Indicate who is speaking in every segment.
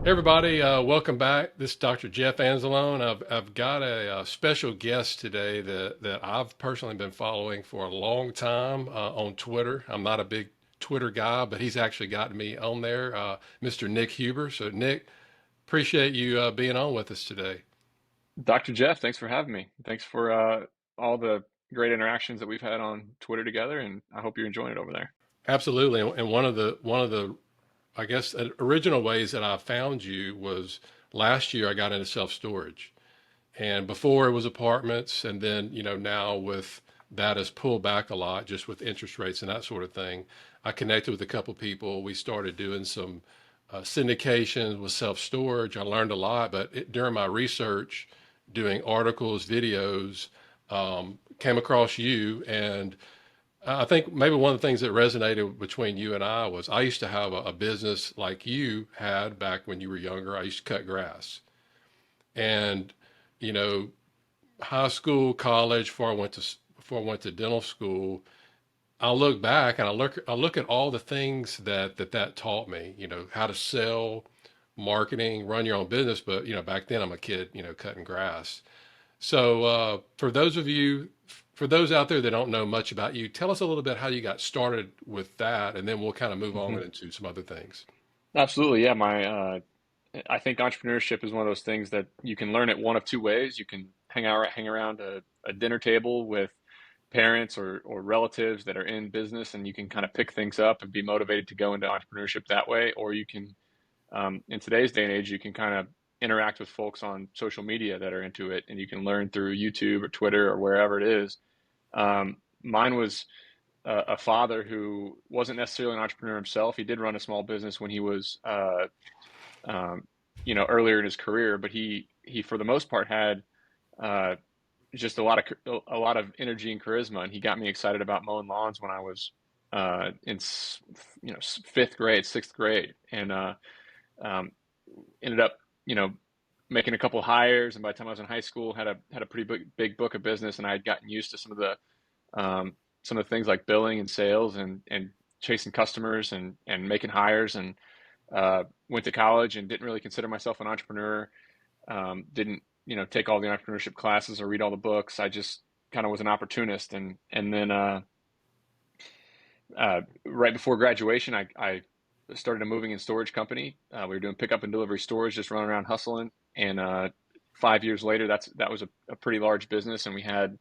Speaker 1: Hey everybody, welcome back. This is Dr. Jeff Anzalone. I've got a special guest today that I've personally been following for a long time on Twitter. I'm not a big Twitter guy, but he's actually gotten me on there, Mr. Nick Huber. So Nick, appreciate you being on with us today.
Speaker 2: Dr. Jeff, thanks for having me. Thanks for all the great interactions that we've had on Twitter together, and I hope you're enjoying it over there.
Speaker 1: Absolutely, and one of the I guess original ways that I found you was last year I got into self storage. And before it was apartments, and then, now with that has pulled back a lot just with interest rates and that sort of thing. I connected with a couple people. We started doing some syndications with self storage. I learned a lot, but during my research, doing articles, videos, came across you. And I think maybe one of the things that resonated between you and I was I used to have a business like you had back when you were younger. I used to cut grass. And, you know, high school, college, before I went to dental school, I look back and I look at all the things that taught me, how to sell, marketing, run your own business. But, back then I'm a kid, cutting grass. So, for those out there that don't know much about you, tell us a little bit how you got started with that, and then we'll kind of move on
Speaker 2: hmm
Speaker 1: into some other things.
Speaker 2: Absolutely, yeah. I think entrepreneurship is one of those things that you can learn it one of two ways. You can hang around a dinner table with parents or relatives that are in business, and you can kind of pick things up and be motivated to go into entrepreneurship that way. Or you can, in today's day and age, you can kind of interact with folks on social media that are into it, and you can learn through YouTube or Twitter or wherever it is. Mine was a father who wasn't necessarily an entrepreneur himself. He did run a small business when he was, um, earlier in his career, but he for the most part had uh, just a lot of energy and charisma, and he got me excited about mowing lawns when I was fifth grade, sixth grade, and um, ended up you know making a couple hires, and by the time I was in high school, had a pretty big book of business, and I had gotten used to um, some of the things like billing and sales and chasing customers and making hires, and went to college and didn't really consider myself an entrepreneur. Didn't take all the entrepreneurship classes or read all the books. I just kind of was an opportunist, and then right before graduation, I started a moving and storage company. We were doing pickup and delivery storage, just running around hustling. And 5 years later, that was a pretty large business, and we had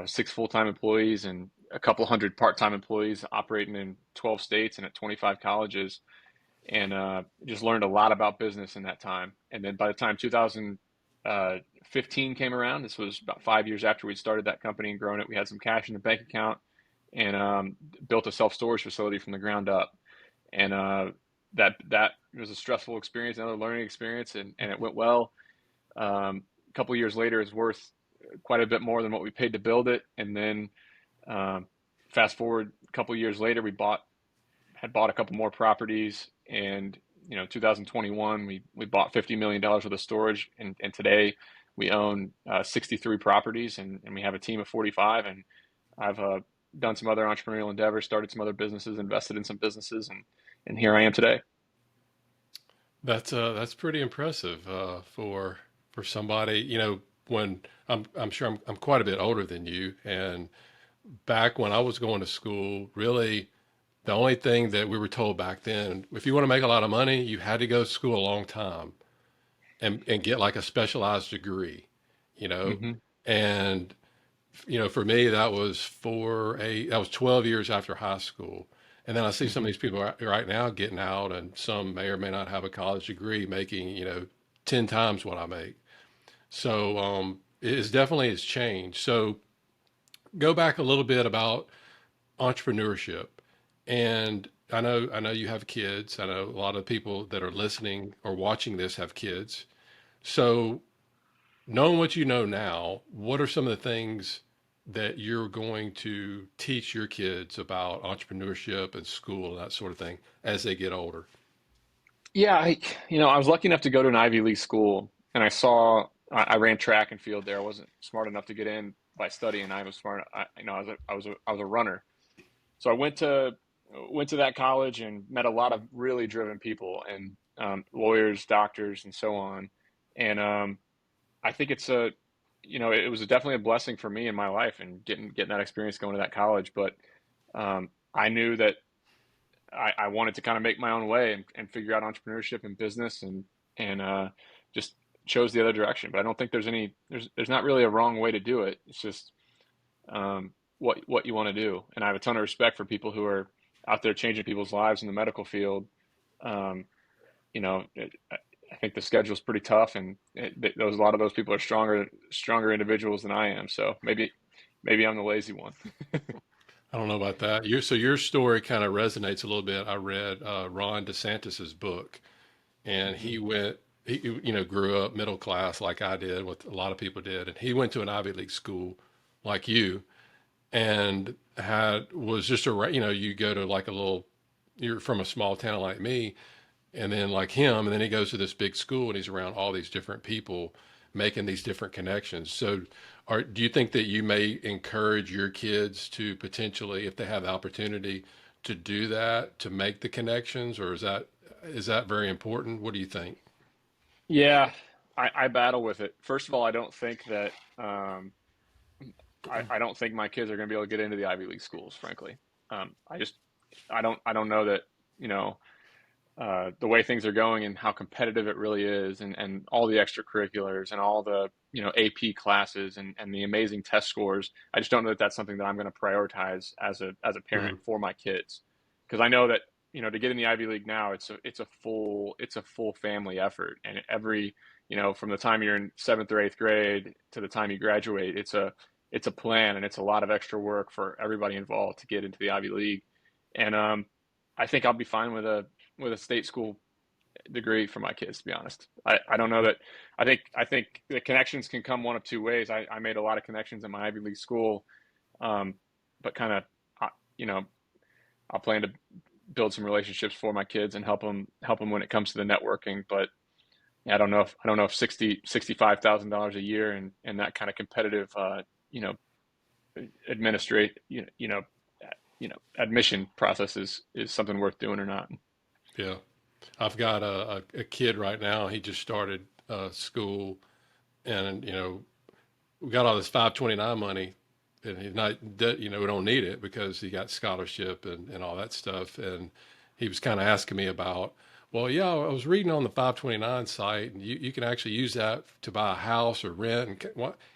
Speaker 2: six full-time employees and a couple hundred part-time employees operating in 12 states and at 25 colleges, and just learned a lot about business in that time. And then by the time 2015 came around, this was about 5 years after we'd started that company and grown it, we had some cash in the bank account, and built a self-storage facility from the ground up. And that was a stressful experience, another learning experience, and it went well. A couple of years later, it's worth quite a bit more than what we paid to build it. And then um, fast forward a couple of years later, we had bought a couple more properties, and 2021 we bought $50 million worth of storage, and today we own 63 properties, and we have a team of 45. And I've done some other entrepreneurial endeavors, started some other businesses, invested in some businesses, and here I am today.
Speaker 1: That's pretty impressive for somebody. When I'm sure I'm quite a bit older than you, and back when I was going to school, really the only thing that we were told back then, if you want to make a lot of money, you had to go to school a long time and get like a specialized degree, you know.
Speaker 2: hmm
Speaker 1: And for me, that was 12 years after high school. And then I see some of
Speaker 2: hmm
Speaker 1: these people right now getting out, and some may or may not have a college degree, making 10 times what I make. So it's definitely has changed. So go back a little bit about entrepreneurship. And I know you have kids. I know a lot of people that are listening or watching this have kids. So knowing what you know now, what are some of the things that you're going to teach your kids about entrepreneurship and school and that sort of thing as they get older?
Speaker 2: Yeah, I was lucky enough to go to an Ivy League school, and I ran track and field there. I wasn't smart enough to get in by studying. I was smart. I was a runner. So I went to that college and met a lot of really driven people, and lawyers, doctors, and so on. And I think it's a, it was definitely a blessing for me in my life and getting that experience going to that college. But I knew that I wanted to kind of make my own way and figure out entrepreneurship and business and just chose the other direction. But I don't think there's not really a wrong way to do it. It's just what you want to do. And I have a ton of respect for people who are out there changing people's lives in the medical field. Um, I think the schedule's pretty tough, and a lot of those people are stronger individuals than I am. So maybe I'm the lazy one.
Speaker 1: I don't know about that. So your story kind of resonates a little bit. I read Ron DeSantis's book, and
Speaker 2: Hmm.
Speaker 1: he grew up middle class like I did, what a lot of people did, and he went to an Ivy League school like you, and was just you go to like a little, you're from a small town like me, and then like him, and then he goes to this big school and he's around all these different people making these different connections. So do you think that you may encourage your kids to potentially, if they have the opportunity to do that, to make the connections, or is that very important? What do you think?
Speaker 2: Yeah, I battle with it. First of all, I don't think that I don't think my kids are going to be able to get into the Ivy League schools, frankly. I just I don't know that you know the way things are going and how competitive it really is, and all the extracurriculars and all the AP classes and the amazing test scores. I just don't know that that's something that I'm going to prioritize as a parent
Speaker 1: Mhm.
Speaker 2: for my kids, because I know that to get in the Ivy League now, it's a full family effort, and every from the time you're in seventh or eighth grade to the time you graduate, it's a plan, and it's a lot of extra work for everybody involved to get into the Ivy League. And I think I'll be fine with a state school degree for my kids, to be honest. I don't know that I think the connections can come one of two ways. I made a lot of connections in my Ivy League school, but kind of you know I'll plan to build some relationships for my kids and help them when it comes to the networking. But yeah, I don't know if $65,000 a year and that kind of competitive you know administrate admission process is something worth doing or not.
Speaker 1: Yeah. I've got a kid right now. He just started school, and we got all this 529 money, and he's not, we don't need it because he got scholarship and all that stuff. And he was kind of asking me about, well, yeah, I was reading on the 529 site, and you can actually use that to buy a house or rent. And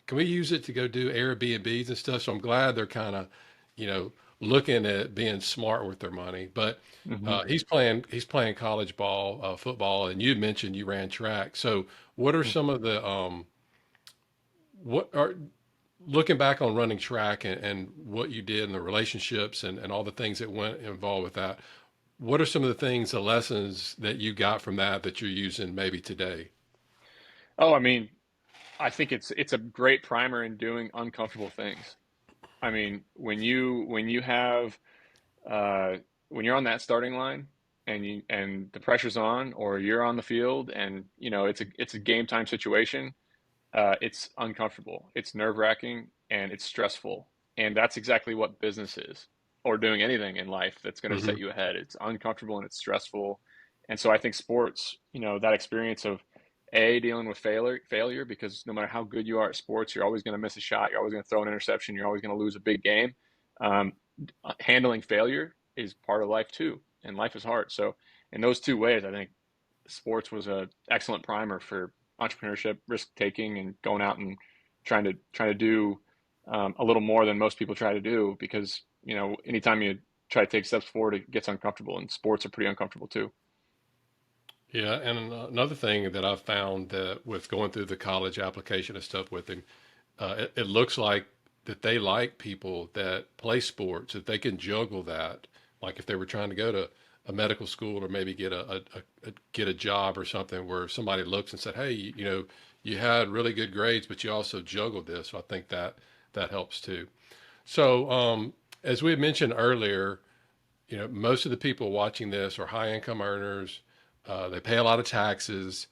Speaker 1: can we use it to go do Airbnbs and stuff? So I'm glad they're kind of, you know, looking at being smart with their money. But
Speaker 2: Hmm.
Speaker 1: he's playing college ball, football, and you mentioned you ran track. So what are some of the what are looking back on running track and what you did and the relationships and all the things that went involved with that, what are some of the things, the lessons that you got from that that you're using maybe today?
Speaker 2: Oh, I mean, I think it's a great primer in doing uncomfortable things. I mean, when you have uh, when you're on that starting line and the pressure's on, or you're on the field and it's a game time situation, it's uncomfortable, it's nerve-wracking, and it's stressful. And that's exactly what business is, or doing anything in life that's going to set
Speaker 1: Hmm.
Speaker 2: you ahead. It's uncomfortable and it's stressful. And so I think sports, that experience of dealing with failure, because no matter how good you are at sports, you're always going to miss a shot, you're always going to throw an interception, you're always going to lose a big game. Um, Handling failure is part of life too, and life is hard. So in those two ways, I think sports was a excellent primer for entrepreneurship, risk taking, and going out and trying to do a little more than most people try to do, because anytime you try to take steps forward, it gets uncomfortable, and sports are pretty uncomfortable too.
Speaker 1: Yeah, and another thing that I've found that with going through the college application and stuff with him, it looks like that they like people that play sports, that they can juggle that. Like if they were trying to go to a medical school or maybe get a job or something where somebody looks and said, "Hey, you had really good grades, but you also juggled this." So I think that helps too. So as we had mentioned earlier, most of the people watching this are high income earners. They pay a lot of taxes.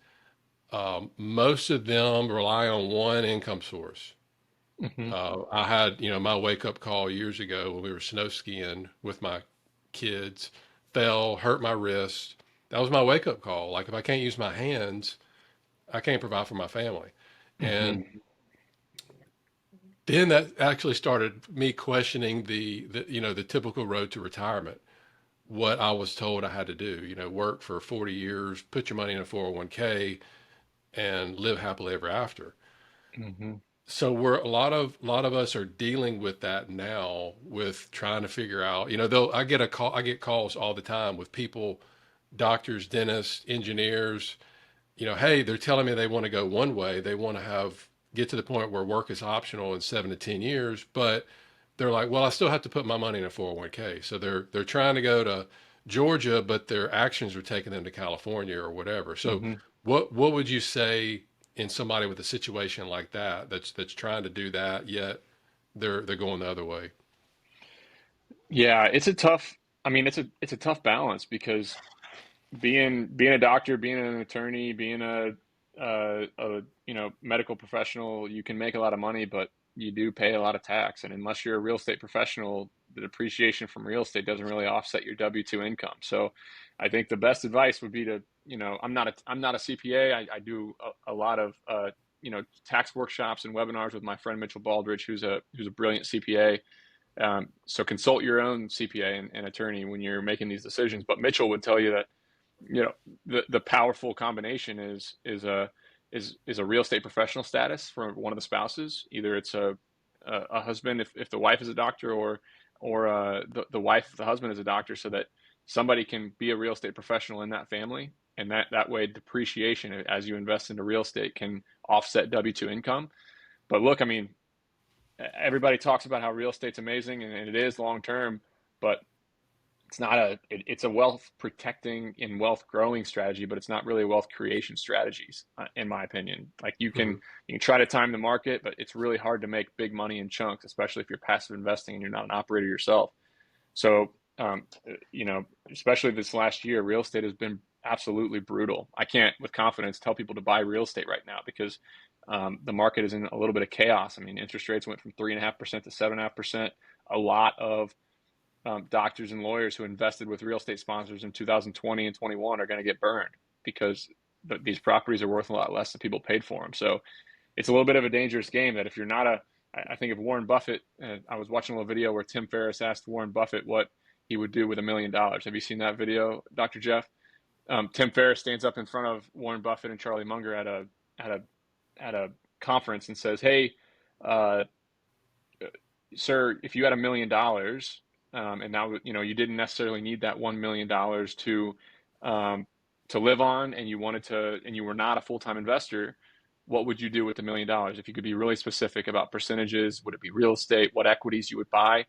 Speaker 1: Most of them rely on one income source.
Speaker 2: Hmm.
Speaker 1: I had, my wake up call years ago when we were snow skiing with my kids, fell, hurt my wrist. that was my wake up call. Like if I can't use my hands, I can't provide for my family.
Speaker 2: Hmm.
Speaker 1: And then that actually started me questioning the typical road to retirement. What I was told I had to do, work for 40 years, put your money in a 401k and live happily ever after.
Speaker 2: Hmm.
Speaker 1: So we're a lot of us are dealing with that now with trying to figure out, I get calls all the time with people, doctors, dentists, engineers, hey, they're telling me they want to go one way. They want to get to the point where work is optional in 7 to 10 years, but they're like, well, I still have to put my money in a 401k. So they're trying to go to Georgia, but their actions are taking them to California or whatever. So
Speaker 2: Hmm.
Speaker 1: what would you say in somebody with a situation like that that's trying to do that, yet they're going the other way?
Speaker 2: Yeah, it's a tough, I mean, it's a tough balance because being a doctor, being an attorney, being a medical professional, you can make a lot of money, but you do pay a lot of tax. And unless you're a real estate professional, the depreciation from real estate doesn't really offset your W-2 income. So I think the best advice would be to, I'm not a CPA. I do a lot of tax workshops and webinars with my friend Mitchell Baldridge, who's a brilliant CPA. So consult your own CPA and attorney when you're making these decisions. But Mitchell would tell you that the powerful combination is a real estate professional status for one of the spouses. Either it's a husband if the wife is a doctor, or the wife if the husband is a doctor, so that somebody can be a real estate professional in that family, and that way depreciation as you invest into real estate can offset W-2 income. But look, I mean, everybody talks about how real estate's amazing, and it is long term, but it's a wealth protecting and wealth growing strategy, but it's not really a wealth creation strategies, in my opinion. Like
Speaker 1: Hmm.
Speaker 2: you can try to time the market, but it's really hard to make big money in chunks, especially if you're passive investing and you're not an operator yourself. So, especially this last year, real estate has been absolutely brutal. I can't with confidence tell people to buy real estate right now because the market is in a little bit of chaos. I mean, interest rates went from 3.5% to 7.5%. A lot of doctors and lawyers who invested with real estate sponsors in 2020 and 21 are going to get burned because these properties are worth a lot less than people paid for them. So it's a little bit of a dangerous game that if you're not I think of Warren Buffett. I was watching a little video where Tim Ferriss asked Warren Buffett what he would do with $1 million. Have you seen that video, Dr. Jeff? Tim Ferriss stands up in front of Warren Buffett and Charlie Munger at a at a conference and says, "Hey, uh, sir, if you had $1 million, and now you didn't necessarily need that $1 million to live on, and you were not a full-time investor, what would you do with $1 million? If you could be really specific about percentages, would it be real estate? What equities you would buy?"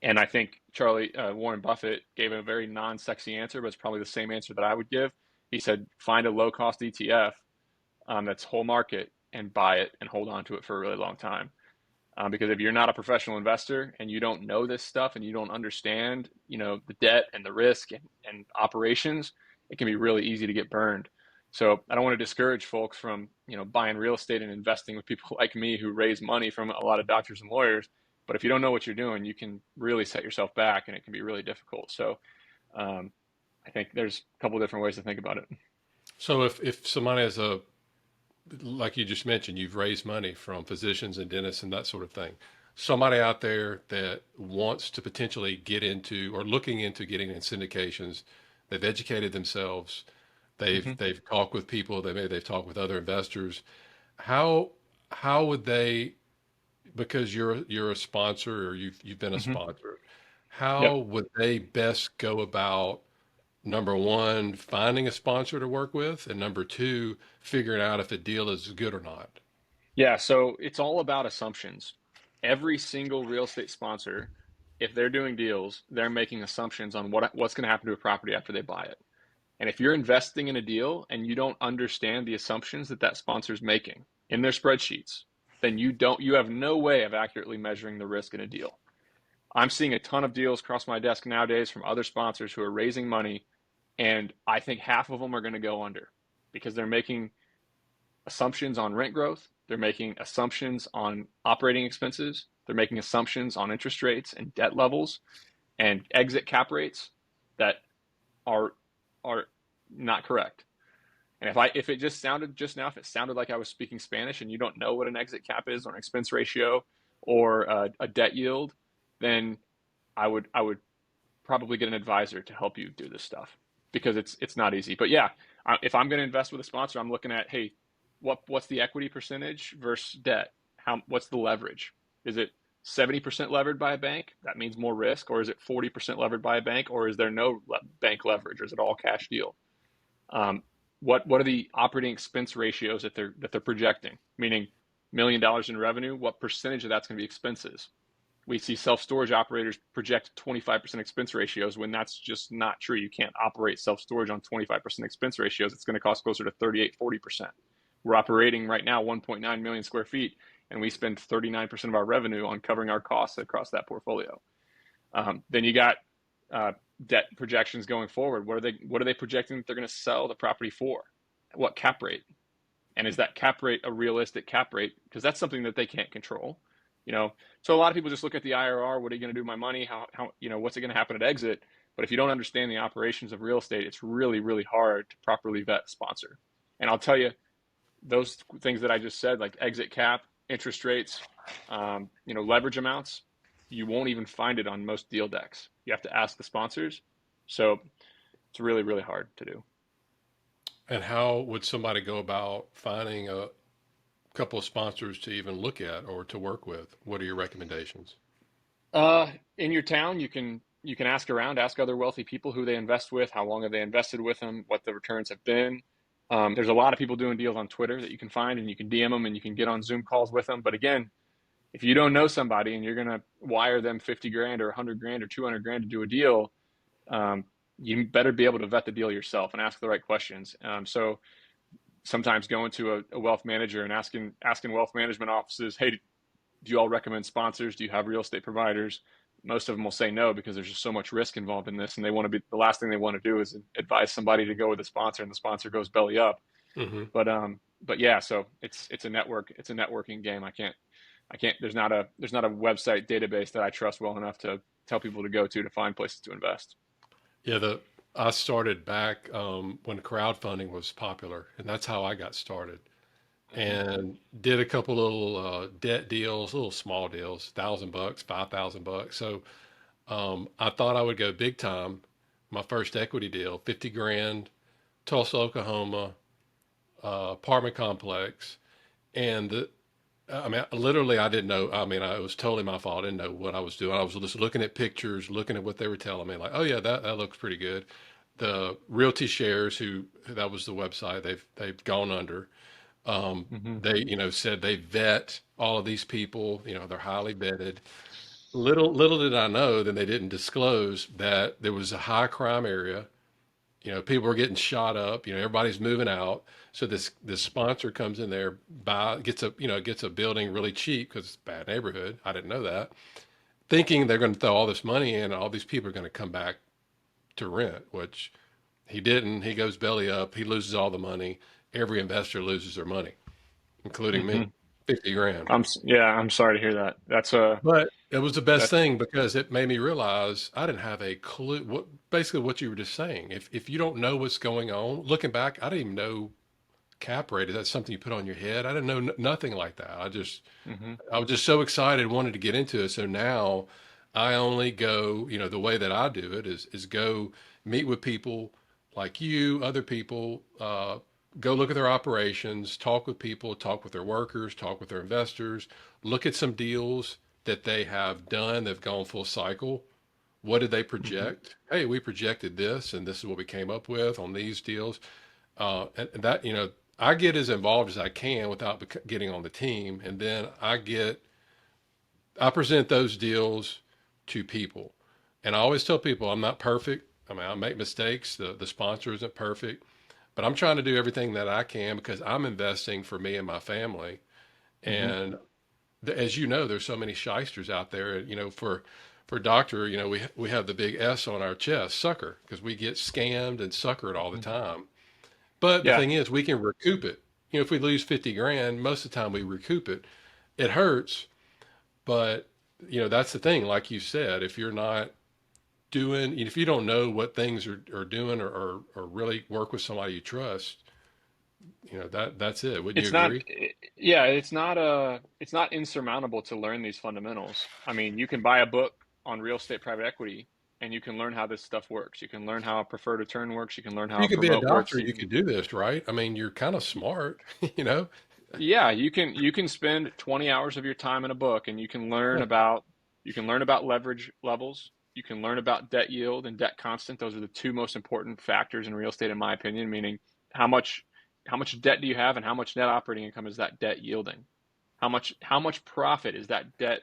Speaker 2: And I think Warren Buffett gave a very non-sexy answer, but it's probably the same answer that I would give. He said, "Find a low-cost ETF that's whole market and buy it and hold on to it for a really long time." Because if you're not a professional investor and you don't know this stuff and you don't understand, the debt and the risk and operations, it can be really easy to get burned. So I don't want to discourage folks from, buying real estate and investing with people like me who raise money from a lot of doctors and lawyers. But if you don't know what you're doing, you can really set yourself back and it can be really difficult. So um, I think there's a couple of different ways to think about it.
Speaker 1: So if somebody has like you just mentioned, you've raised money from physicians and dentists and that sort of thing. Somebody out there that wants to potentially get into or looking into getting in syndications, they've educated themselves, they've
Speaker 2: Hmm.
Speaker 1: they've talked with people, they've talked with other investors. How how would they, because you're a sponsor or you've been a
Speaker 2: Hmm.
Speaker 1: sponsor, how
Speaker 2: Yep.
Speaker 1: would they best go about number one, finding a sponsor to work with, and number two, figuring out if the deal is good or not?
Speaker 2: Yeah, so it's all about assumptions. Every single real estate sponsor, if they're doing deals, they're making assumptions on what's going to happen to a property after they buy it. And if you're investing in a deal and you don't understand the assumptions that sponsor is making in their spreadsheets, then you have no way of accurately measuring the risk in a deal. I'm seeing a ton of deals cross my desk nowadays from other sponsors who are raising money, and I think half of them are going to go under because they're making assumptions on rent growth. They're making assumptions on operating expenses. They're making assumptions on interest rates and debt levels and exit cap rates that are are not correct. And if it just sounded just now, if it sounded like I was speaking Spanish and you don't know what an exit cap is or an expense ratio or a debt yield, then I would probably get an advisor to help you do this stuff because it's not easy. But yeah, if I'm going to invest with a sponsor, I'm looking at, hey, what's the equity percentage versus debt? What's the leverage? Is it 70% levered by a bank? That means more risk, or is it 40% levered by a bank, or is there no bank leverage, or is it all cash deal? Um, what are the operating expense ratios that they're projecting? Meaning, $1 million in revenue, what percentage of that's going to be expenses? We see self-storage operators project 25% expense ratios when that's just not true. You can't operate self-storage on 25% expense ratios. It's going to cost closer to 38, 40%. We're operating right now 1.9 million square feet, and we spend 39% of our revenue on covering our costs across that portfolio. Then you got uh, debt projections going forward. What are they projecting that they're going to sell the property for? What cap rate? And is that cap rate a realistic cap rate? Because that's something that they can't control. You know, so a lot of people just look at the IRR. What are you going to do with my money? How what's it going to happen at exit? But if you don't understand the operations of real estate, it's really, really hard to properly vet a sponsor. And I'll tell you, those things that I just said, like exit cap, interest rates, leverage amounts, you won't even find it on most deal decks. You have to ask the sponsors. So it's really, really hard to do.
Speaker 1: And how would somebody go about finding a couple of sponsors to even look at or to work with? What are your recommendations?
Speaker 2: In your town, you can ask around, ask other wealthy people who they invest with, how long have they invested with them, what the returns have been. There's a lot of people doing deals on Twitter that you can find, and you can DM them, and you can get on Zoom calls with them. But again, if you don't know somebody and you're gonna wire them 50 grand or 100 grand or 200 grand to do a deal, um, you better be able to vet the deal yourself and ask the right questions. So sometimes going to a wealth manager and asking wealth management offices, hey, do you all recommend sponsors? Do you have real estate providers? Most of them will say no because there's just so much risk involved in this, and they want to be the last thing they want to do is advise somebody to go with a sponsor, and the sponsor goes belly up.
Speaker 1: Hmm.
Speaker 2: But yeah, so it's a networking game. I can't. There's not a website database that I trust well enough to tell people to go to find places to invest.
Speaker 1: Yeah, the I started back when crowdfunding was popular, and that's how I got started.
Speaker 2: Hmm.
Speaker 1: And did a couple little debt deals, little small deals, $1,000, $5,000. So I thought I would go big time. My first equity deal, 50 grand, Tulsa, Oklahoma, apartment complex, and I mean, literally, I didn't know. I mean, it was totally my fault. I didn't know what I was doing. I was just looking at pictures, looking at what they were telling me, like, oh yeah, that looks pretty good. The Realty Shares, who that was the website, they've gone under.
Speaker 2: Hmm.
Speaker 1: They, said they vet all of these people. They're highly vetted. Little did I know, then they didn't disclose that there was a high crime area. People are getting shot up. Everybody's moving out. So this sponsor comes in there, gets a building really cheap because it's a bad neighborhood. I didn't know that. Thinking they're going to throw all this money in, and all these people are going to come back to rent, which he didn't. He goes belly up. He loses all the money. Every investor loses their money, including me,
Speaker 2: Hmm.
Speaker 1: 50 grand.
Speaker 2: Yeah, I'm sorry to hear that.
Speaker 1: But it was the best
Speaker 2: That.
Speaker 1: thing because it made me realize I didn't have a clue basically what you were just saying. If you don't know what's going on, looking back, I didn't even know cap rate. Is that something you put on your head? I didn't know nothing like that.
Speaker 2: Hmm.
Speaker 1: I was just so excited, wanted to get into it. So now I only go, the way that I do it is go meet with people like you, other people, go look at their operations, talk with people, talk with their workers, talk with their investors, look at some deals that they have done, they've gone full cycle. What did they
Speaker 2: Hmm.
Speaker 1: project? Hey, we projected this, and this is what we came up with on these deals. And that, I get as involved as I can without getting on the team, and then I present those deals to people, and I always tell people I'm not perfect. I mean, I make mistakes. The sponsor isn't perfect, but I'm trying to do everything that I can because I'm investing for me and my family.
Speaker 2: Hmm.
Speaker 1: And as you know, there's so many shysters out there. For doctor, we have the big S on our chest, sucker, because we get scammed and suckered all the
Speaker 2: Hmm.
Speaker 1: time. But the
Speaker 2: Yeah.
Speaker 1: thing is, we can recoup it. If we lose 50 grand, most of the time we recoup it. It hurts, but that's the thing. Like you said, if you're not doing, if you don't know what things are doing or really work with somebody you trust, that's it. Wouldn't you
Speaker 2: It's not,
Speaker 1: agree?
Speaker 2: yeah, it's not insurmountable to learn these fundamentals. I mean, you can buy a book on real estate private equity and you can learn how this stuff works. You can learn how a preferred return works. You can learn how
Speaker 1: You
Speaker 2: a
Speaker 1: could be a
Speaker 2: promote works.
Speaker 1: doctor,
Speaker 2: You
Speaker 1: you
Speaker 2: can,
Speaker 1: could do this, right? I mean, you're kind of smart, you know?
Speaker 2: yeah, you can spend 20 hours of your time in a book and
Speaker 1: Yeah.
Speaker 2: you can learn about leverage levels. You can learn about debt yield and debt constant. Those are the two most important factors in real estate, in my opinion, meaning how much how much debt do you have and how much net operating income is that debt yielding? How much profit is that debt,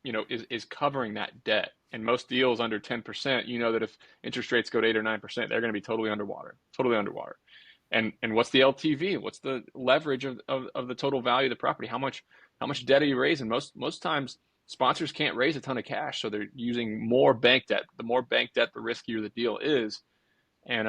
Speaker 2: is covering that debt? And most deals under 10%, you know that if interest rates go to 8 or 9%, they're going to be totally underwater, totally underwater. And what's the LTV? What's the leverage of the total value of the property? How much debt are you raising? Most times sponsors can't raise a ton of cash, so they're using more bank debt. The more bank debt, the riskier the deal is. And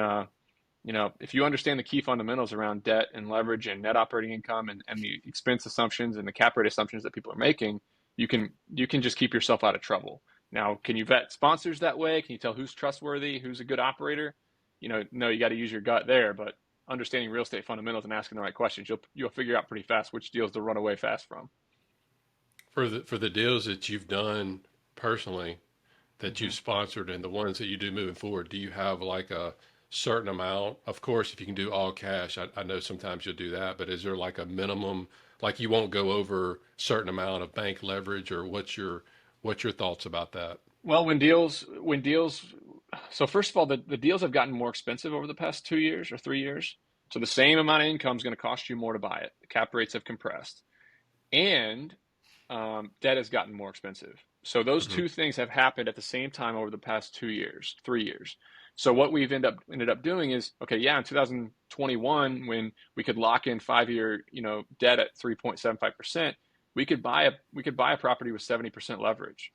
Speaker 2: if you understand the key fundamentals around debt and leverage and net operating income and the expense assumptions and the cap rate assumptions that people are making, you can just keep yourself out of trouble. Now, can you vet sponsors that way? Can you tell who's trustworthy, who's a good operator? No, you got to use your gut there, but understanding real estate fundamentals and asking the right questions, you'll figure out pretty fast which deals to run away fast from.
Speaker 1: For the deals that you've done personally, that you've
Speaker 2: hmm
Speaker 1: sponsored, and the ones that you do moving forward, do you have like a certain amount? Of course, if you can do all cash, I know sometimes you'll do that, but is there like a minimum, like you won't go over certain amount of bank leverage, or what's your thoughts about that?
Speaker 2: Well, so first of all, the deals have gotten more expensive over the past 2 years or 3 years. So the same amount of income is going to cost you more to buy it. The cap rates have compressed, and debt has gotten more expensive. So those
Speaker 1: Hmm.
Speaker 2: two things have happened at the same time over the past 2 years, 3 years. So what we've ended up doing is, okay, yeah, in 2021, when we could lock in 5 year, debt at 3.75%, we could buy a property with 70% leverage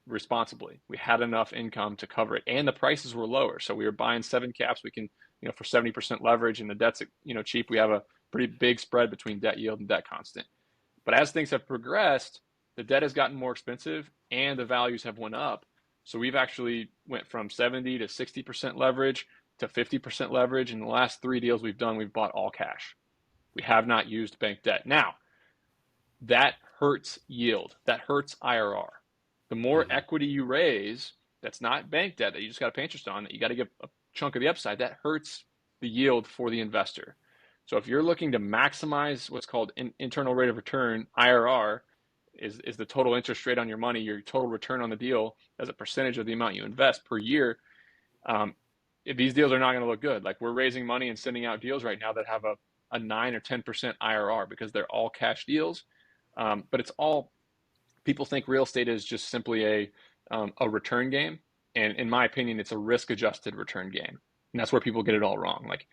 Speaker 2: responsibly. We had enough income to cover it, and the prices were lower. So we were buying seven caps. We can, for 70% leverage, and the debt's, cheap. We have a pretty big spread between debt yield and debt constant. But as things have progressed, the debt has gotten more expensive and the values have went up. So we've actually went from 70 to 60% leverage to 50% leverage. In the last three deals we've done, we've bought all cash. We have not used bank debt. Now, that hurts yield. That hurts IRR. The more
Speaker 1: Hmm.
Speaker 2: equity you raise, that's not bank debt that you just got to pay interest on, that you got to get a chunk of the upside, that hurts the yield for the investor. So if you're looking to maximize what's called internal rate of return, IRR, is the total interest rate on your money, your total return on the deal as a percentage of the amount you invest per year. Um, these deals are not going to look good. Like we're raising money and sending out deals right now that have a 9 or 10% IRR because they're all cash deals. But it's all, people think real estate is just simply a return game. And in my opinion, it's a risk adjusted return game. And that's where people get it all wrong. Like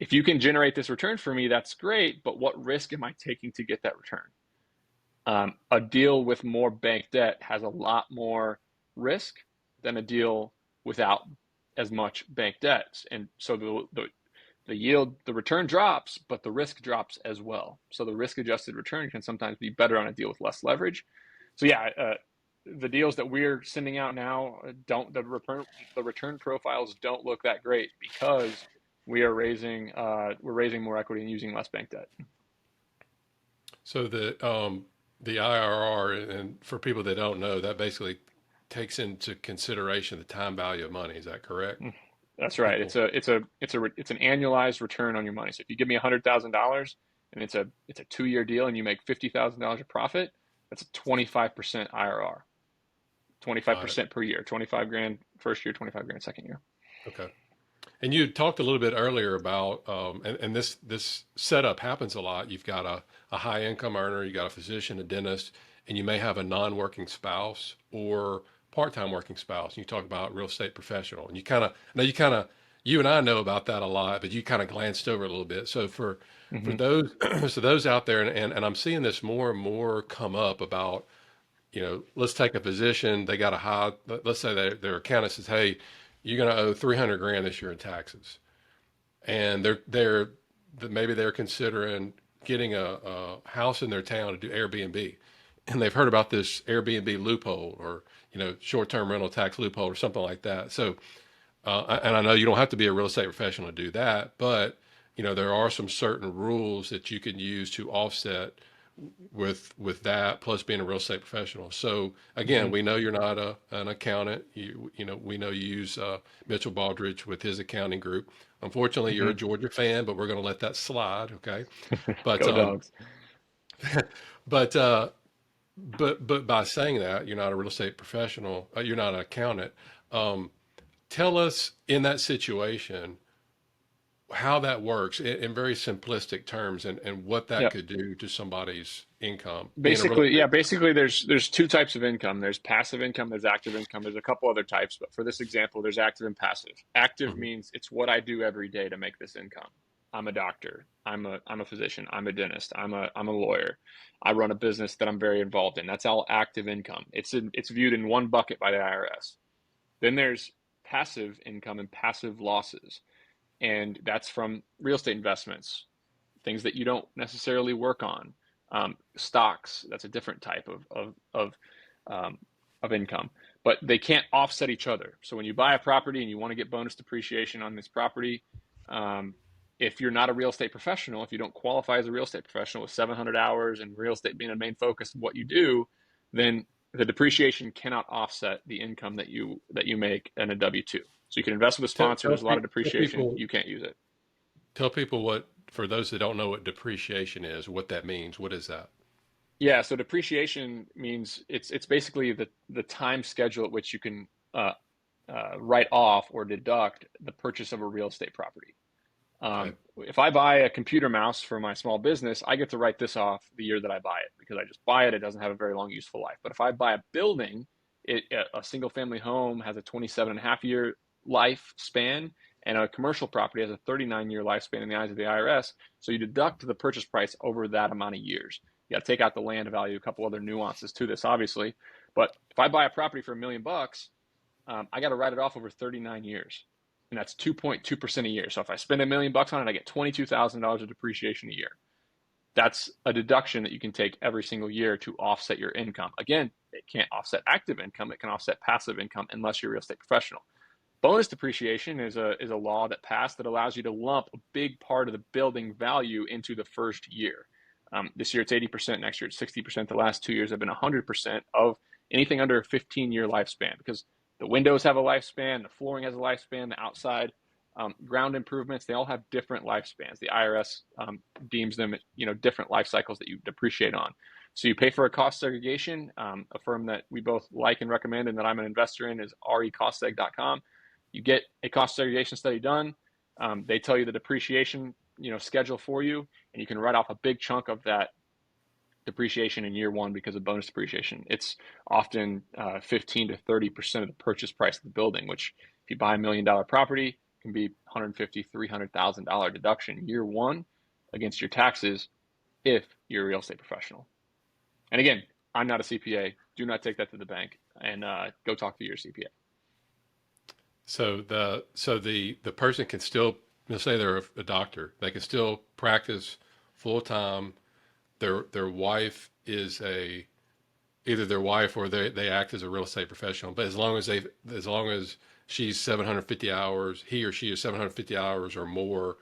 Speaker 2: if you can generate this return for me, that's great. But what risk am I taking to get that return? A deal with more bank debt has a lot more risk than a deal without as much bank debt. And so the yield, the return drops, but the risk drops as well. So the risk adjusted return can sometimes be better on a deal with less leverage. So yeah, the deals that we're sending out now don't the return profiles don't look that great because we're raising more equity and using less bank debt.
Speaker 1: So the IRR, and for people that don't know, that basically takes into consideration the time value of money. Is that correct?
Speaker 2: Mm. That's right.
Speaker 1: People.
Speaker 2: It's an annualized return on your money. So if you give me $100,000 and it's a 2 year deal and you make $50,000 of profit, that's a 25% IRR.
Speaker 1: Got it.
Speaker 2: 25% per year. 25 grand first year, 25 grand second year.
Speaker 1: Okay. And you talked a little bit earlier about, and this setup happens a lot. You've got a high income earner, you got a physician, a dentist, and you may have a non-working spouse or part-time working spouse. And you talk about real estate professional, and you and I know about that a lot, but you kind of glanced over it a little bit. So for
Speaker 2: hmm
Speaker 1: those so those out there, and I'm seeing this more and more come up about, let's take a physician. They got a high, let's say their accountant says, hey, you're going to owe 300 grand this year in taxes. And maybe they're considering getting a house in their town to do Airbnb. And they've heard about this Airbnb loophole, or, short-term rental tax loophole or something like that. So, and I know you don't have to be a real estate professional to do that, but there are some certain rules that you can use to offset with that, plus being a real estate professional. So again,
Speaker 2: Hmm.
Speaker 1: we know you're not an accountant. We know you use Mitchell Baldridge with his accounting group. Unfortunately, you're a
Speaker 2: Hmm.
Speaker 1: Georgia fan, but we're going to let that slide. Okay, but
Speaker 2: Go dogs.
Speaker 1: but uh, but by saying that you're not a real estate professional, you're not an accountant. Um, Tell us in that situation how that works in very simplistic terms, and what that
Speaker 2: Yeah.
Speaker 1: could do to somebody's income being a real
Speaker 2: Basically,
Speaker 1: estate.
Speaker 2: yeah, basically there's two types of income. There's passive income, there's active income. There's a couple other types, but for this example, there's active and passive. Active
Speaker 1: Mhm.
Speaker 2: means it's what I do every day to make this income. I'm a doctor. I'm a physician. I'm a dentist. I'm a lawyer. I run a business that I'm very involved in. That's all active income. It's viewed in one bucket by the IRS. Then there's passive income and passive losses, and that's from real estate investments, things that you don't necessarily work on. Stocks, that's a different type um, of income, but they can't offset each other. So when you buy a property and you want to get bonus depreciation on this property, um, if you're not a real estate professional, if you don't qualify as a real estate professional with 700 hours and real estate being a main focus of what you do, then the depreciation cannot offset the income that you make in a W-2. So you can invest with a
Speaker 1: Tell,
Speaker 2: sponsor.
Speaker 1: tell,
Speaker 2: There's a lot
Speaker 1: pe-
Speaker 2: of
Speaker 1: tell
Speaker 2: depreciation.
Speaker 1: people
Speaker 2: You can't use it.
Speaker 1: tell people what, for those that don't know what depreciation is, what that means. What is that?
Speaker 2: Yeah, so depreciation means it's basically the time schedule at which you can write off or deduct the purchase of a real estate property.
Speaker 1: Okay.
Speaker 2: If I buy a computer mouse for my small business, I get to write this off the year that I buy it because I just buy it. It doesn't have a very long useful life. But if I buy a building, a single family home has a 27.5 year lifespan, and a commercial property has a 39-year lifespan in the eyes of the IRS. So you deduct the purchase price over that amount of years. You got to take out the land value, a couple other nuances to this, obviously. But if I buy a property for $1 million, I got to write it off over 39 years. And that's 2.2% a year. So if I spend $1 million on it, I get $22,000 of depreciation a year. That's a deduction that you can take every single year to offset your income. Again, it can't offset active income. It can offset passive income unless you're a real estate professional. Bonus depreciation is a law that passed that allows you to lump a big part of the building value into the first year. This year it's 80%, next year it's 60%. The last 2 years have been 100% of anything under a 15-year lifespan, because the windows have a lifespan, the flooring has a lifespan, the outside ground improvements, they all have different lifespans. The IRS deems them, different life cycles that you depreciate on. So you pay for a cost segregation. A firm that we both like and recommend and that I'm an investor in is recostseg.com. You get a cost segregation study done. They tell you the depreciation, schedule for you, and you can write off a big chunk of that depreciation in year one because of bonus depreciation. It's often 15 to 30% of the purchase price of the building, which if you buy $1 million property, can be 150, $300,000 deduction year one against your taxes if you're a real estate professional. And again, I'm not a CPA. Do not take that to the bank, and go talk to your CPA.
Speaker 1: So the person can still, let's say they're a doctor, they can still practice full time. Their wife is a either their wife or they act as a real estate professional. But as long as she's 750 hours, he or she is 750 hours or more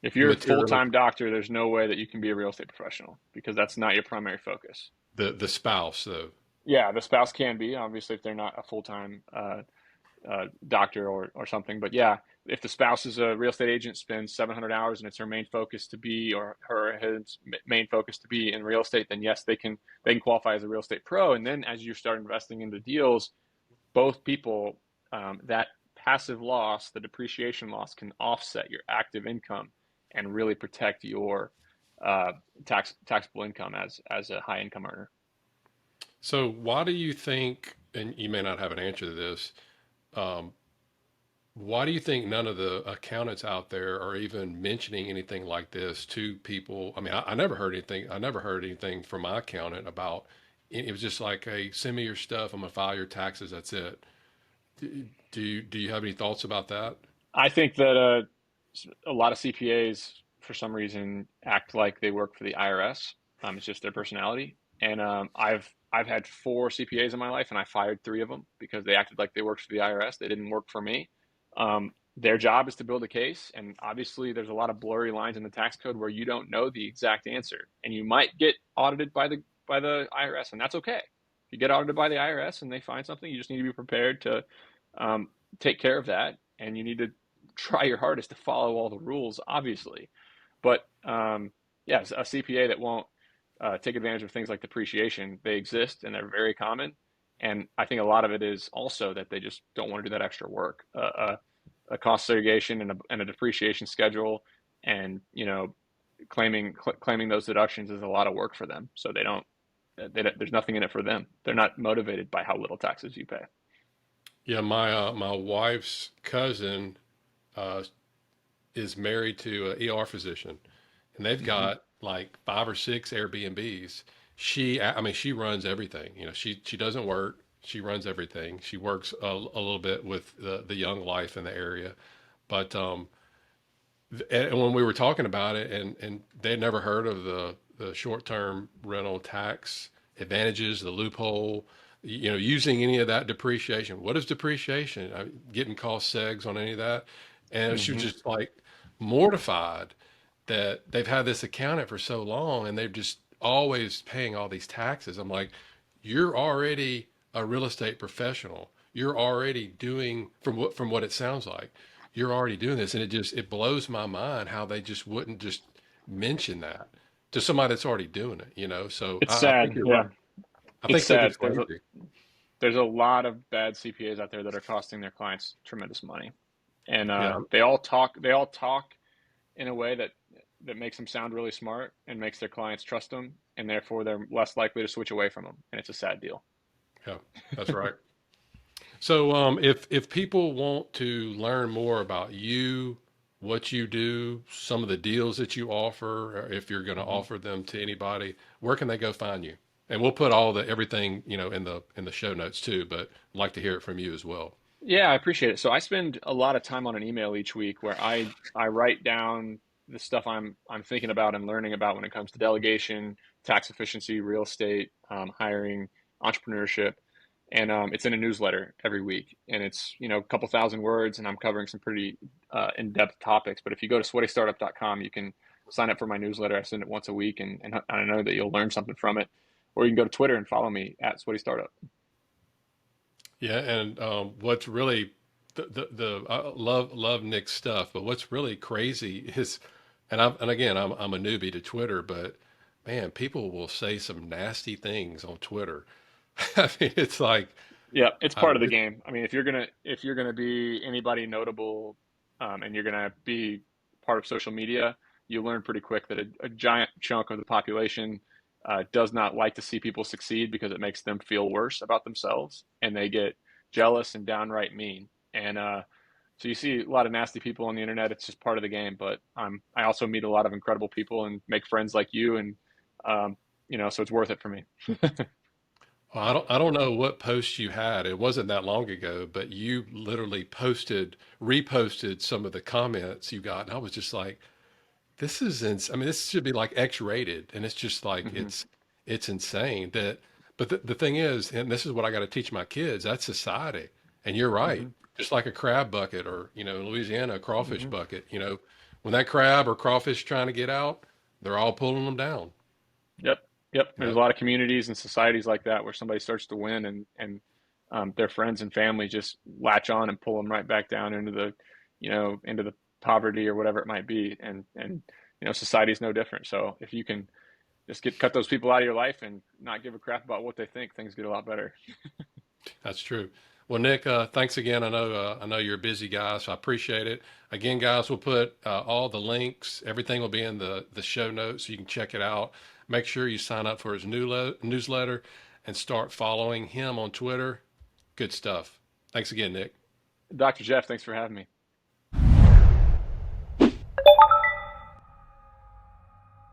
Speaker 2: If you're a
Speaker 1: material.
Speaker 2: full-time doctor, there's no way that you can be a real estate professional because that's not your primary focus.
Speaker 1: The spouse though.
Speaker 2: Yeah, the spouse can be, obviously, if they're not a full-time doctor or something. But yeah, if the spouse is a real estate agent, spends 700 hours and it's her main focus to be, or her his main focus to be in real estate, then yes, they can qualify as a real estate pro. And then as you start investing into deals, both people, that passive loss, the depreciation loss, can offset your active income and really protect your uh, taxable income as a high income earner.
Speaker 1: So why do you think, and you may not have an answer to this, um, why do you think none of the accountants out there are even mentioning anything like this to people? I mean, I never heard anything. I never heard anything from my accountant about it. It was just like, hey, send me your stuff. I'm gonna file your taxes. That's it. Do you have any thoughts about that?
Speaker 2: I think that a lot of CPAs, for some reason, act like they work for the IRS. It's just their personality. And I've I've had four CPAs in my life, and I fired three of them because they acted like they worked for the IRS. They didn't work for me. Their job is to build a case, and obviously there's a lot of blurry lines in the tax code where you don't know the exact answer, and you might get audited by the IRS, and that's okay. If you get audited by the IRS and they find something, you just need to be prepared to um, take care of that, and you need to try your hardest to follow all the rules, obviously. But yeah, a CPA that won't take advantage of things like depreciation, they exist and they're very common. And I think a lot of it is also that they just don't want to do that extra work. A cost segregation and a depreciation schedule, and claiming those deductions is a lot of work for them. So there's nothing in it for them. They're not motivated by how little taxes you pay.
Speaker 1: Yeah, my wife's cousin uh, is married to an ER physician, and they've
Speaker 2: Hmm.
Speaker 1: got like five or six Airbnbs. I mean, she runs everything. You know, she doesn't work. She runs everything. She works a little bit with the young life in the area, but and when we were talking about it, and they'd never heard of the short term rental tax advantages, the loophole, using any of that depreciation. What is depreciation? Getting cost segs on any of that, and she was
Speaker 2: Hmm.
Speaker 1: just like mortified that they've had this accountant for so long and they're just always paying all these taxes. I'm like, you're already a real estate professional. You're already doing from what it sounds like. You're already doing this, and it blows my mind how they just wouldn't just mention that to somebody that's already doing it. So
Speaker 2: It's
Speaker 1: I think
Speaker 2: sad.
Speaker 1: you're
Speaker 2: Yeah,
Speaker 1: right. I
Speaker 2: it's
Speaker 1: think they're
Speaker 2: sad.
Speaker 1: just lazy.
Speaker 2: There's a lot of bad CPAs out there that are costing their clients tremendous money, and
Speaker 1: Yeah,
Speaker 2: they all talk in a way that makes them sound really smart and makes their clients trust them, and therefore they're less likely to switch away from them. And it's a sad deal.
Speaker 1: yeah, that's right. So, if people want to learn more about you, what you do, some of the deals that you offer, or if you're going to
Speaker 2: Hmm.
Speaker 1: offer them to anybody, where can they go find you? And we'll put all the everything in the show notes too. But I'd like to hear it from you as well.
Speaker 2: Yeah, I appreciate it. So I spend a lot of time on an email each week where I write down the stuff I'm thinking about and learning about when it comes to delegation, tax efficiency, real estate, hiring, entrepreneurship, and it's in a newsletter every week, and it's a couple thousand words, and I'm covering some pretty in-depth topics. But if you go to sweatystartup.com, you can sign up for my newsletter. I send it once a week, and I know that you'll learn something from it. Or you can go to Twitter and follow me at Sweaty Startup.
Speaker 1: Yeah, and what's really the I love Nick's stuff, but what's really crazy is, and again I'm a newbie to Twitter, but man, people will say some nasty things on Twitter. I mean, it's like
Speaker 2: Yeah, it's
Speaker 1: I
Speaker 2: part of
Speaker 1: mean,
Speaker 2: the game. I mean, if you're gonna be anybody notable, and you're gonna be part of social media, you learn pretty quick that a giant chunk of the population does not like to see people succeed because it makes them feel worse about themselves, and they get jealous and downright mean. And so you see a lot of nasty people on the internet. It's just part of the game. But I also meet a lot of incredible people and make friends like you, and um, so it's worth it for me.
Speaker 1: well, I don't know what post you had. It wasn't that long ago, but you literally reposted some of the comments you got, and I was just like, this is I mean, this should be like X-rated, and it's just like
Speaker 2: Hmm.
Speaker 1: it's insane that. But the thing is, and this is what I got to teach my kids. That's society, and you're right.
Speaker 2: Hmm.
Speaker 1: Just like a crab bucket, or in Louisiana, a crawfish
Speaker 2: Hmm.
Speaker 1: bucket. When that crab or crawfish trying to get out, they're all pulling them down.
Speaker 2: Yep. Yep.
Speaker 1: You
Speaker 2: There's a
Speaker 1: know,
Speaker 2: lot of communities and societies like that where somebody starts to win, and their friends and family just latch on and pull them right back down into the poverty or whatever it might be. And society's no different. So if you can just cut those people out of your life and not give a crap about what they think, things get a lot better.
Speaker 1: that's true. Well, Nick, thanks again. I know you're a busy guy, so I appreciate it. Again, guys, we'll put all the links. Everything will be in the show notes, so you can check it out. Make sure you sign up for his newsletter and start following him on Twitter. Good stuff. Thanks again, Nick.
Speaker 2: Dr. Jeff, thanks for having me.